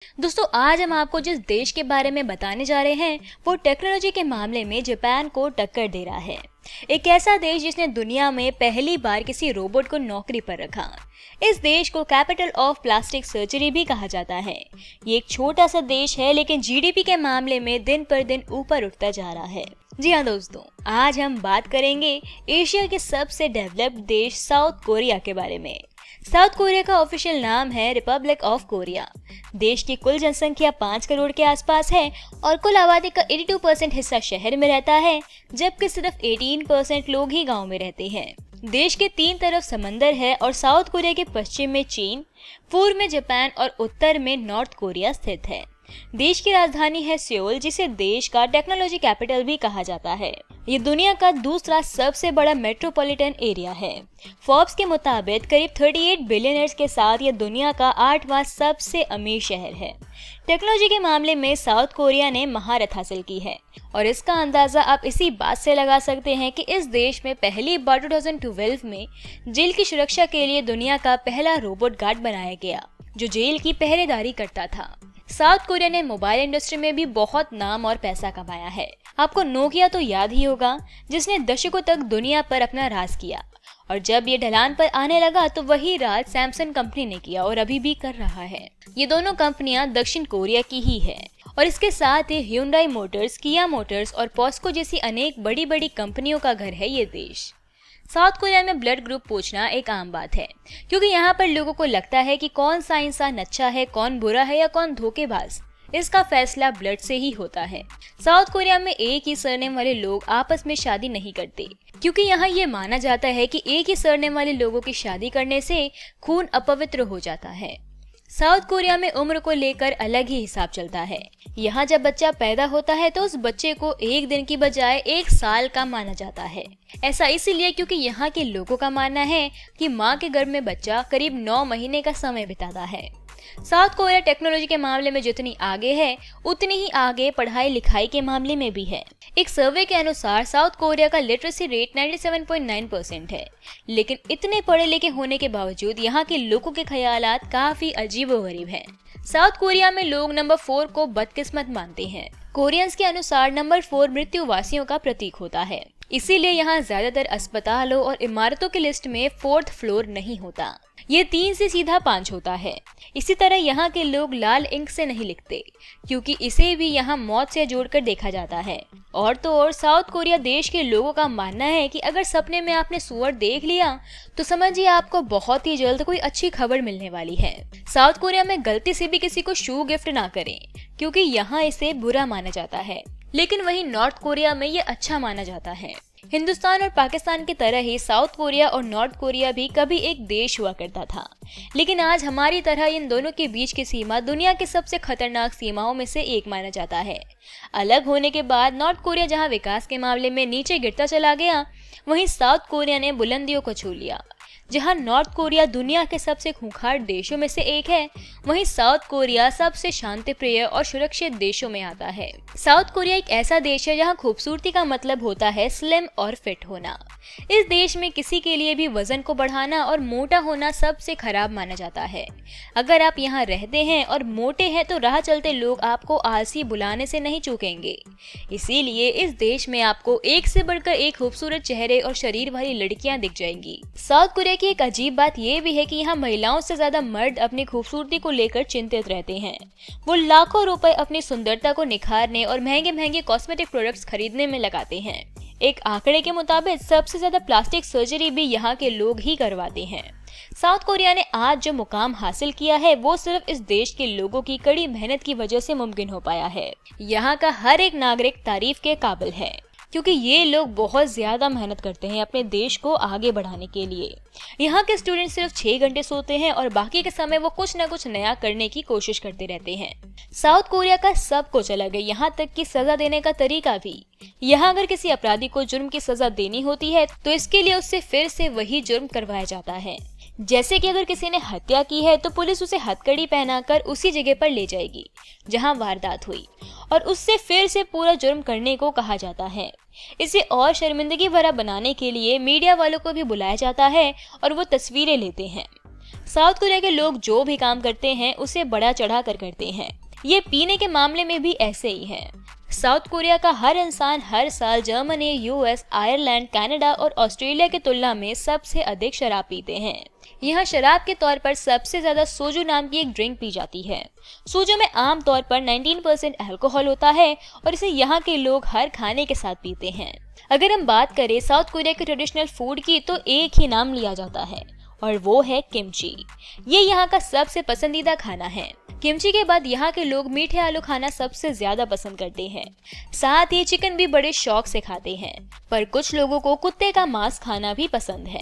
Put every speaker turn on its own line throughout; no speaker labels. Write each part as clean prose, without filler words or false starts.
दोस्तों, आज हम आपको जिस देश के बारे में बताने जा रहे हैं वो टेक्नोलॉजी के मामले में जापान को टक्कर दे रहा है। एक ऐसा देश जिसने दुनिया में पहली बार किसी रोबोट को नौकरी पर रखा। इस देश को कैपिटल ऑफ प्लास्टिक सर्जरी भी कहा जाता है। ये एक छोटा सा देश है, लेकिन जीडीपी के मामले में दिन पर दिन ऊपर उठता जा रहा है। जी हाँ दोस्तों, आज हम बात करेंगे एशिया के सबसे डेवलप्ड देश साउथ कोरिया के बारे में। साउथ कोरिया का ऑफिशियल नाम है रिपब्लिक ऑफ कोरिया। देश की कुल जनसंख्या 5 करोड़ के आसपास है और कुल आबादी का 82% हिस्सा शहर में रहता है, जबकि सिर्फ 18% लोग ही गांव में रहते हैं। देश के 3 तरफ समंदर है और साउथ कोरिया के पश्चिम में चीन, पूर्व में जापान और उत्तर में नॉर्थ कोरिया स्थित है। देश की राजधानी है सियोल, जिसे देश का टेक्नोलॉजी कैपिटल भी कहा जाता है। ये दुनिया का दूसरा सबसे बड़ा मेट्रोपॉलिटन एरिया है। फोर्ब्स के मुताबिक करीब 38 बिलियनर्स के साथ ये दुनिया का 8वां सबसे अमीर शहर है। टेक्नोलॉजी के मामले में साउथ कोरिया ने महारत हासिल की है और इसका अंदाजा आप इसी बात से लगा सकते हैं कि इस देश में पहली बार 2012 में जेल की सुरक्षा के लिए दुनिया का पहला रोबोट गार्ड बनाया गया, जो जेल की पहरेदारी करता था। साउथ कोरिया ने मोबाइल इंडस्ट्री में भी बहुत नाम और पैसा कमाया है। आपको नोकिया तो याद ही होगा, जिसने दशकों तक दुनिया पर अपना राज किया, और जब ये ढलान पर आने लगा तो वही राज सैमसंग कंपनी ने किया और अभी भी कर रहा है। ये दोनों कंपनियां दक्षिण कोरिया की ही है और इसके साथ ही ह्यूंडई मोटर्स, किया मोटर्स और पॉस्को जैसी अनेक बड़ी बड़ी कंपनियों का घर है ये देश। साउथ कोरिया में ब्लड ग्रुप पूछना एक आम बात है, क्योंकि यहाँ पर लोगों को लगता है कि कौन सा इंसान अच्छा है, कौन बुरा है या कौन धोखेबाज। इसका फैसला ब्लड से ही होता है। साउथ कोरिया में एक ही सरनेम वाले लोग आपस में शादी नहीं करते, क्योंकि यहाँ ये माना जाता है कि एक ही सरनेम वाले लोगों की शादी करने से खून अपवित्र हो जाता है। साउथ कोरिया में उम्र को लेकर अलग ही हिसाब चलता है। यहाँ जब बच्चा पैदा होता है तो उस बच्चे को एक दिन की बजाय 1 साल का माना जाता है। ऐसा इसीलिए क्योंकि यहाँ के लोगों का मानना है कि माँ के गर्भ में बच्चा करीब 9 महीने का समय बिताता है। साउथ कोरिया टेक्नोलॉजी के मामले में जितनी आगे है, उतनी ही आगे पढ़ाई लिखाई के मामले में भी है। एक सर्वे के अनुसार साउथ कोरिया का लिटरेसी रेट 97.9% है, लेकिन इतने पढ़े लिखे होने के बावजूद यहाँ के लोगों के ख्यालात काफी अजीबोगरीब हैं। साउथ कोरिया में लोग नंबर 4 को बदकिस्मत मानते हैं। कोरियंस के अनुसार नंबर 4 मृत्युवासियों का प्रतीक होता है, इसीलिए यहाँ ज्यादातर अस्पतालों और इमारतों की लिस्ट में 4th फ्लोर नहीं होता। ये 3 से सीधा 5 होता है। इसी तरह यहाँ के लोग लाल इंक से नहीं लिखते, क्योंकि इसे भी यहाँ मौत से जोड़कर देखा जाता है। और तो और साउथ कोरिया देश के लोगों का मानना है कि अगर सपने में आपने सूअर देख लिया तो समझिए आपको बहुत ही जल्द कोई अच्छी खबर मिलने वाली है। साउथ कोरिया में गलती से भी किसी को शू गिफ्ट ना करें, क्योंकि यहाँ इसे बुरा माना जाता है, लेकिन वहीं नॉर्थ कोरिया में ये अच्छा माना जाता है। हिंदुस्तान और पाकिस्तान की तरह ही साउथ कोरिया और नॉर्थ कोरिया भी कभी एक देश हुआ करता था, लेकिन आज हमारी तरह इन दोनों के बीच की सीमा दुनिया की सबसे खतरनाक सीमाओं में से एक माना जाता है। अलग होने के बाद नॉर्थ कोरिया जहां विकास के मामले में नीचे गिरता चला गया, वहीं साउथ कोरिया ने बुलंदियों को छू लिया। जहां नॉर्थ कोरिया दुनिया के सबसे खूंखार देशों में से एक है, वहीं साउथ कोरिया सबसे शांतिप्रिय और सुरक्षित देशों में आता है। साउथ कोरिया एक ऐसा देश है जहां खूबसूरती का मतलब होता है स्लिम और फिट होना। इस देश में किसी के लिए भी वजन को बढ़ाना और मोटा होना सबसे खराब माना जाता है। अगर आप यहाँ रहते हैं और मोटे हैं तो राह चलते लोग आपको आलसी बुलाने से नहीं चूकेंगे। इसीलिए इस देश में आपको एक से बढ़कर एक खूबसूरत चेहरे और शरीर वाली लड़कियां दिख जाएंगी। साउथ कोरिया की एक अजीब बात यह भी है कि यहाँ महिलाओं से ज्यादा मर्द अपनी खूबसूरती को लेकर चिंतित रहते हैं। वो लाखों रुपए अपनी सुंदरता को निखारने और महंगे महंगे कॉस्मेटिक प्रोडक्ट्स खरीदने में लगाते हैं। एक आंकड़े के मुताबिक सबसे ज्यादा प्लास्टिक सर्जरी भी यहाँ के लोग ही करवाते हैं। साउथ कोरिया ने आज जो मुकाम हासिल किया है वो सिर्फ इस देश के लोगों की कड़ी मेहनत की वजह से मुमकिन हो पाया है। यहाँ का हर एक नागरिक तारीफ के काबिल है, क्योंकि ये लोग बहुत ज्यादा मेहनत करते हैं अपने देश को आगे बढ़ाने के लिए। यहाँ के स्टूडेंट सिर्फ 6 घंटे सोते हैं और बाकी के समय वो कुछ न कुछ नया करने की कोशिश करते रहते हैं। साउथ कोरिया का सब कुछ अलग है, यहाँ तक कि सजा देने का तरीका भी। यहाँ अगर किसी अपराधी को जुर्म की सजा देनी होती है तो इसके लिए उससे फिर से वही जुर्म करवाया जाता है। जैसे कि अगर किसी ने हत्या की है तो पुलिस उसे हथकड़ी पहनाकर उसी जगह पर ले जाएगी जहां वारदात हुई और उससे फिर से पूरा जुर्म करने को कहा जाता है। इसे और शर्मिंदगी भरा बनाने के लिए मीडिया वालों को भी बुलाया जाता है और वो तस्वीरें लेते हैं। साउथ कोरिया के लोग जो भी काम करते हैं उसे बड़ा चढ़ा कर करते हैं। ये पीने के मामले में भी ऐसे ही है। साउथ कोरिया का हर इंसान हर साल जर्मनी, यूएस, आयरलैंड, कनाडा और ऑस्ट्रेलिया की तुलना में सबसे अधिक शराब पीते हैं। यहाँ शराब के तौर पर सबसे ज्यादा सोजू नाम की एक ड्रिंक पी जाती है। सोजू में आमतौर पर 19% अल्कोहल होता है और इसे यहाँ के लोग हर खाने के साथ पीते हैं। अगर हम बात करें साउथ कोरिया के ट्रेडिशनल फूड की तो एक ही नाम लिया जाता है और वो है किमची। ये यहाँ का सबसे पसंदीदा खाना है। किमची के बाद यहाँ के लोग मीठे आलू खाना सबसे ज्यादा पसंद करते हैं। साथ ही चिकन भी बड़े शौक से खाते हैं, पर कुछ लोगों को कुत्ते का मांस खाना भी पसंद है।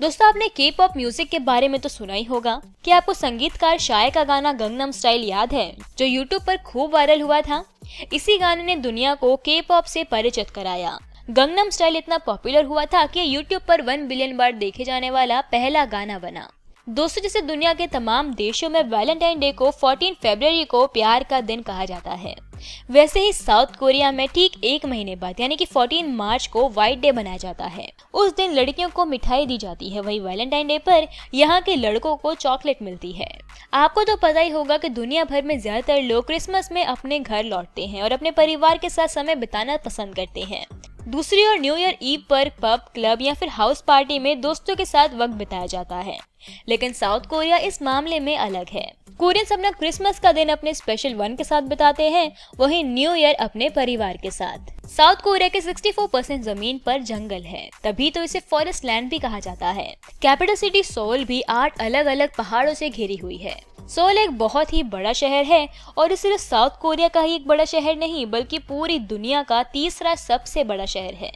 दोस्तों, आपने के पॉप म्यूजिक के बारे में तो सुना ही होगा। क्या आपको संगीतकार शाय का गाना गंगनम स्टाइल याद है, जो यूट्यूब पर खूब वायरल हुआ था? इसी गाने ने दुनिया को के पॉप से परिचित कराया। गंगनम स्टाइल इतना पॉपुलर हुआ था कि यूट्यूब पर 1 बिलियन बार देखे जाने वाला पहला गाना बना। दोस्तों, जैसे दुनिया के तमाम देशों में वैलेंटाइन डे को 14 फरवरी को प्यार का दिन कहा जाता है, वैसे ही साउथ कोरिया में ठीक एक महीने बाद यानी कि 14 मार्च को व्हाइट डे मनाया जाता है। उस दिन लड़कियों को मिठाई दी जाती है। वही वैलेंटाइन डे पर यहाँ के लड़कों को चॉकलेट मिलती है। आपको तो पता ही होगा कि दुनिया भर में ज्यादातर लोग क्रिसमस में अपने घर लौटते हैं और अपने परिवार के साथ समय बिताना पसंद करते हैं। दूसरी ओर न्यू ईयर ईव पर पब, क्लब या फिर हाउस पार्टी में दोस्तों के साथ वक्त बिताया जाता है। लेकिन साउथ कोरिया इस मामले में अलग है। कोरियंस अपना क्रिसमस का दिन अपने स्पेशल वन के साथ बिताते हैं, वहीं न्यू ईयर अपने परिवार के साथ। साउथ कोरिया के 64% जमीन पर जंगल है, तभी तो इसे फॉरेस्ट लैंड भी कहा जाता है। कैपिटल सिटी सोल भी 8 अलग अलग पहाड़ों से घिरी हुई है। सोल एक बहुत ही बड़ा शहर है और ये सिर्फ साउथ कोरिया का ही एक बड़ा शहर नहीं, बल्कि पूरी दुनिया का तीसरा सबसे बड़ा शहर है।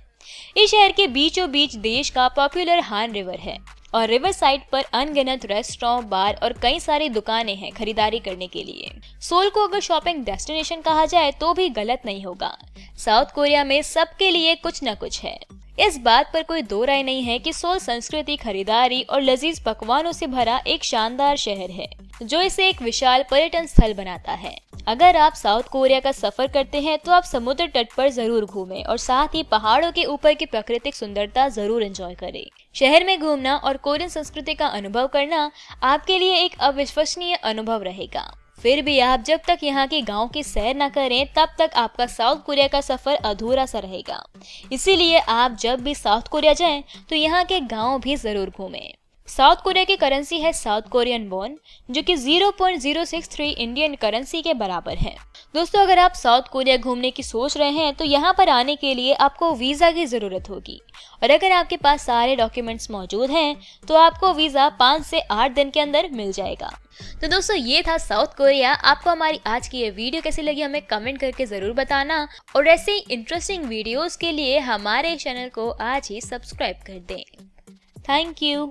इस शहर के बीचों बीच देश का पॉपुलर हान रिवर है और रिवर साइड पर अनगिनत रेस्टोरेंट, बार और कई सारी दुकानें हैं खरीदारी करने के लिए। सोल को अगर शॉपिंग डेस्टिनेशन कहा जाए तो भी गलत नहीं होगा। साउथ कोरिया में सबके लिए कुछ न कुछ है। इस बात पर कोई दो राय नहीं है कि सोल संस्कृति, खरीदारी और लजीज पकवानों से भरा एक शानदार शहर है, जो इसे एक विशाल पर्यटन स्थल बनाता है। अगर आप साउथ कोरिया का सफर करते हैं तो आप समुद्र तट पर जरूर घूमें और साथ ही पहाड़ों के ऊपर की प्राकृतिक सुंदरता जरूर एंजॉय करें। शहर में घूमना और कोरियन संस्कृति का अनुभव करना आपके लिए एक अविश्वसनीय अनुभव रहेगा। फिर भी आप जब तक यहाँ के गांव की सैर न करें तब तक आपका साउथ कोरिया का सफर अधूरा सा रहेगा। इसीलिए आप जब भी साउथ कोरिया जाएं तो यहाँ के गांव भी जरूर घूमें। साउथ कोरिया की करेंसी है साउथ कोरियन वॉन, जो कि 0.063 इंडियन करेंसी के बराबर है। दोस्तों, अगर आप साउथ कोरिया घूमने की सोच रहे हैं तो यहाँ पर आने के लिए आपको वीजा की जरूरत होगी और अगर आपके पास सारे डॉक्यूमेंट्स मौजूद हैं तो आपको वीजा 5 से 8 दिन के अंदर मिल जाएगा। तो दोस्तों, ये था साउथ कोरिया। आपको हमारी आज की ये वीडियो कैसी लगी हमें कमेंट करके जरूर बताना और ऐसे ही इंटरेस्टिंग वीडियोस के लिए हमारे चैनल को आज ही सब्सक्राइब कर दें। Thank you.